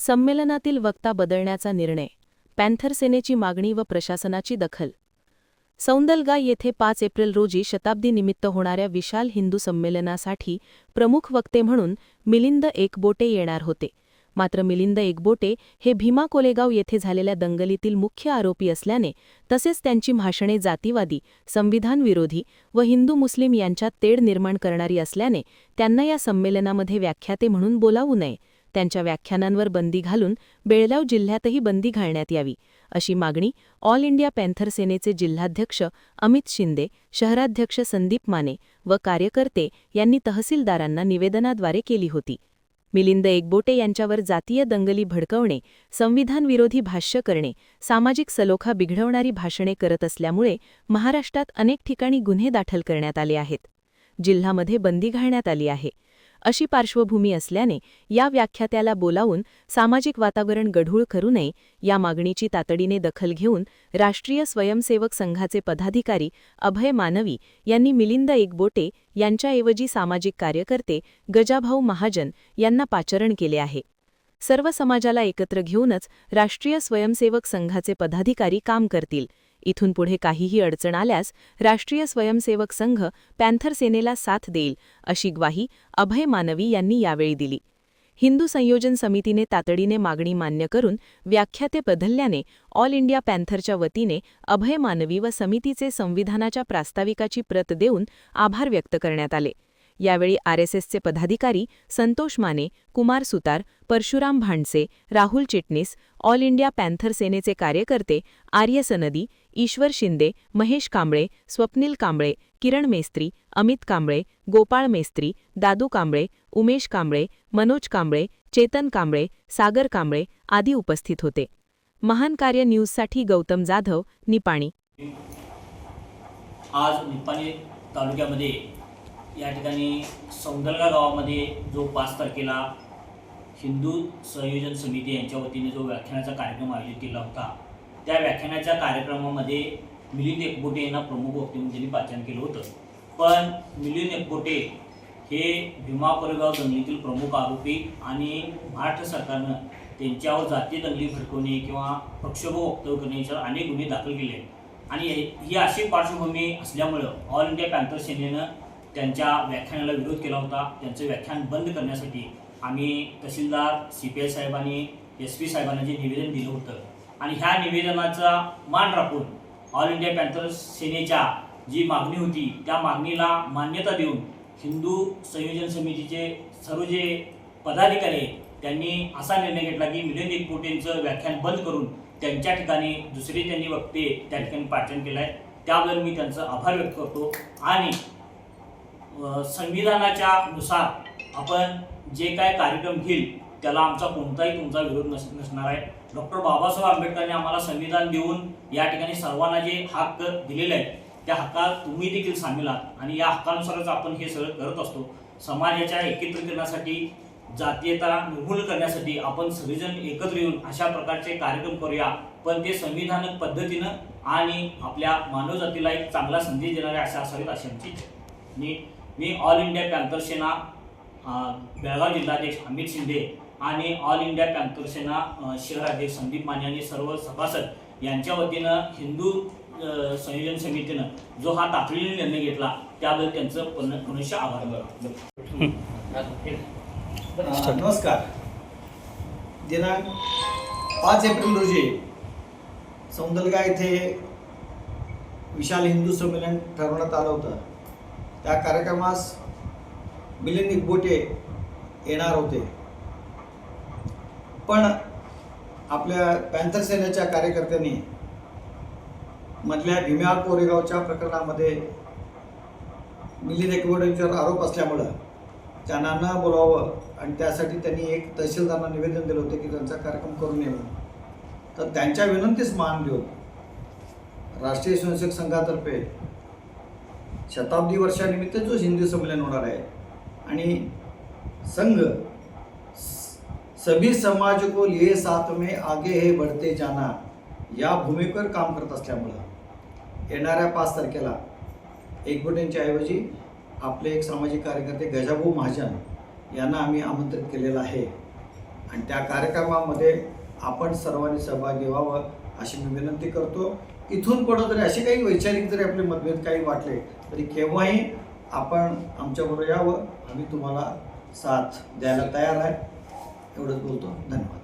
संमेलनातील वक्ता बदलण्याचा निर्णय, पॅन्थर सेनेची मागणी व प्रशासनाची दखल. सौंदलगा येथे 5 एप्रिल रोजी शताब्दीनिमित्त होणाऱ्या विशाल हिंदू संमेलनासाठी प्रमुख वक्ते म्हणून मिलिंद एकबोटे येणार होते. मात्र मिलिंद एकबोटे हे भीमा कोरेगाव येथे झालेल्या दंगलीतील मुख्य आरोपी असल्याने तसेच त्यांची भाषणे जातीवादी, संविधानविरोधी व हिंदू मुस्लिम यांच्यात तेढ निर्माण करणारी असल्याने त्यांना या संमेलनामध्ये व्याख्याते म्हणून बोलावू नये, त्यांच्या व्याख्यानांवर बंदी घालून बेळगाव जिल्ह्यातही बंदी घालण्यात यावी, अशी मागणी ऑल इंडिया पॅन्थर सेनेचे जिल्हाध्यक्ष अमित शिंदे, शहराध्यक्ष संदीप माने व कार्यकर्ते यांनी तहसीलदारांना निवेदनाद्वारे केली होती. मिलिंद एकबोटे यांच्यावर जातीय दंगली भडकवणे, संविधानविरोधी भाष्य करणे, सामाजिक सलोखा बिघडवणारी भाषणे करत असल्यामुळे महाराष्ट्रात अनेक ठिकाणी गुन्हे दाखल करण्यात आले आहेत. जिल्ह्यामध्ये बंदी घालण्यात आली आहे. अशी पार्श्वभूमी असल्याने या व्याख्यात्याला बोलावून सामाजिक वातावरण गढूळ करू नये या मागणीची तातडीने दखल घेऊन राष्ट्रीय स्वयंसेवक संघाचे पदाधिकारी अभय मानवी यांनी मिलिंद एकबोटे यांच्याऐवजी सामाजिक कार्यकर्ते गजाभाऊ महाजन यांना पाचारण केले आहे. सर्व समाजाला एकत्र घेऊनच राष्ट्रीय स्वयंसेवक संघाचे पदाधिकारी काम करतील. इथून पुढे काहीही अडचण आल्यास राष्ट्रीय स्वयंसेवक संघ पॅन्थर सेनेला साथ देईल, अशी ग्वाही अभय मानवी यांनी यावेळी दिली. हिंदू संयोजन समितीने तातडीने मागणी मान्य करून व्याख्याते बदलल्याने ऑल इंडिया पॅन्थरच्या वतीने अभय मानवी व समितीचे संविधानाच्या प्रास्ताविकाची प्रत देऊन आभार व्यक्त करण्यात आले. यावेळी आरएसएसचे पदाधिकारी संतोष माने, कुमार सुतार, परशुराम भांडसे, राहुल चिटणीस, ऑल इंडिया पॅन्थर सेनेचे कार्यकर्ते आर्य सनदी, ईश्वर शिंदे, महेश कांबळे, स्वप्नील कांबळे, किरण मेस्त्री, अमित कांबळे, गोपाळ मेस्त्री, दादू कांबळे, उमेश कांबळे, मनोज कांबळे, चेतन कांबळे, सागर कांबळे आदी उपस्थित होते. महान कार्य न्यूजसाठी गौतम जाधव, निपाणी. आज निपाणी तालुक्यामध्ये या ठिकाणी सौंदलगा गावामध्ये जो 5 तारखेला हिंदू संयोजन समिती यांच्या वतीने जो व्याख्यानाचा कार्यक्रम आयोजित केला होता, त्या व्याख्यानाच्या कार्यक्रमामध्ये मिलिंद एकबोटे यांना प्रमुख वक्ते म्हणून त्यांनी पाचारण केलं होतं. पण मिलिंद एकबोटे हे भीमा कोरेगाव दंगलीतील प्रमुख आरोपी आणि महाराष्ट्र सरकारनं त्यांच्यावर जातीय दंगली भडकवणे किंवा प्रक्षोभ वक्तव्य करणे याच्यावर अनेक गुन्हे दाखल केले आहेत. आणि ही अशी पार्श्वभूमी असल्यामुळं ऑल इंडिया पॅन्थर सेनेनं त्यांच्या व्याख्यानाला विरोध केला होता. त्यांचं व्याख्यान बंद करण्यासाठी आम्ही तहसीलदार, CPI साहेबांनी, SP साहेबांना जे निवेदन दिलं होतं आणि ह्या निवेदनाचा मान राखून ऑल इंडिया पॅन्थर सेनेच्या जी मागणी होती त्या मागणीला मान्यता देऊन हिंदू संयोजन समितीचे सर्व जे पदाधिकारी आहेत त्यांनी असा निर्णय घेतला की मिलिंद एकबोटेंचं व्याख्यान बंद करून त्यांच्या ठिकाणी दुसरे त्यांनी वक्ते त्या ठिकाणी पाचारण केलं आहे. त्याबद्दल मी त्यांचा आभार व्यक्त करतो. आणि संविधानाच्या नुसार आपण जे काय कार्यक्रम घेईल त्याला आमचा कोणताही तुमचा विरोध नसणार आहे. डॉक्टर बाबासाहेब आंबेडकरांनी आम्हाला संविधान देऊन या ठिकाणी सर्वांना जे हक्क दिलेले आहेत त्या हक्कात तुम्ही देखील सामील आहात आणि या हक्कानुसारच आपण हे सगळं करत असतो. समाजाच्या एकत्रीकरणासाठी, जातीयता निर्मूलन करण्यासाठी आपण सगळेजण एकत्र येऊन अशा प्रकारचे कार्यक्रम करूया, पण ते संविधानिक पद्धतीनं आणि आपल्या मानवजातीला एक चांगला संदेश देणारे अशा असावेत अशी आमची इच्छा. मी ऑल इंडिया पॅन्थर सेना बेळगाव जिल्हाध्यक्ष अमित शिंदे आणि ऑल इंडिया पॅन्थर सेना शहराध्यक्ष संदीप माने आणि सर्व सभासद यांच्या वतीनं हिंदू संयोजन समितीनं जो हा तातडीने निर्णय घेतला त्याबद्दल त्यांचं पुनश्च आभार मानतो. नमस्कार. दिनांक 5 एप्रिल रोजी सौंदलगा येथे विशाल हिंदू संमेलन ठरवण्यात आलं होतं. त्या कार्यक्रमास मिलिंद एकबोटे येणार होते, पण आपल्या पॅन्थर सेनेच्या कार्यकर्त्यांनी मधल्या भीमा कोरेगावच्या प्रकरणामध्ये मिलिंद एकबोटेंच्यावर आरोप असल्यामुळं त्यांना न बोलावं आणि त्यासाठी त्यांनी एक तहसीलदारांना निवेदन दिलं होतं की त्यांचा कार्यक्रम करू नये म्हणून. तर त्यांच्या विनंतीस मान देऊन राष्ट्रीय स्वयंसेवक संघातर्फे शताब्दी वर्षानिमित्त जो हिंदू संमेलन होणार आहे आणि संघ सभी समाज को लिए साथ में आगे हे बढ़ते जाना या भूमिकेवर काम करत असल्यामुळं येणाऱ्या 5 तारखेला एकबोटेंच्या ऐवजी आपले एक सामाजिक कार्यकर्ते गजाभाऊ महाजन यांना आम्ही आमंत्रित केलेलं आहे आणि त्या कार्यक्रमामध्ये आपण सर्वांनी सहभागी व्हावं अशी मी विनंती करतो. इथून पुढं जरी असे काही वैचारिक जरी आपले मतभेद काही वाटले तरी केव्हाही आपण आमच्याबरोबर यावं, आम्ही तुम्हाला साथ द्यायला तयार आहे. एवढंच बोलतो. धन्यवाद.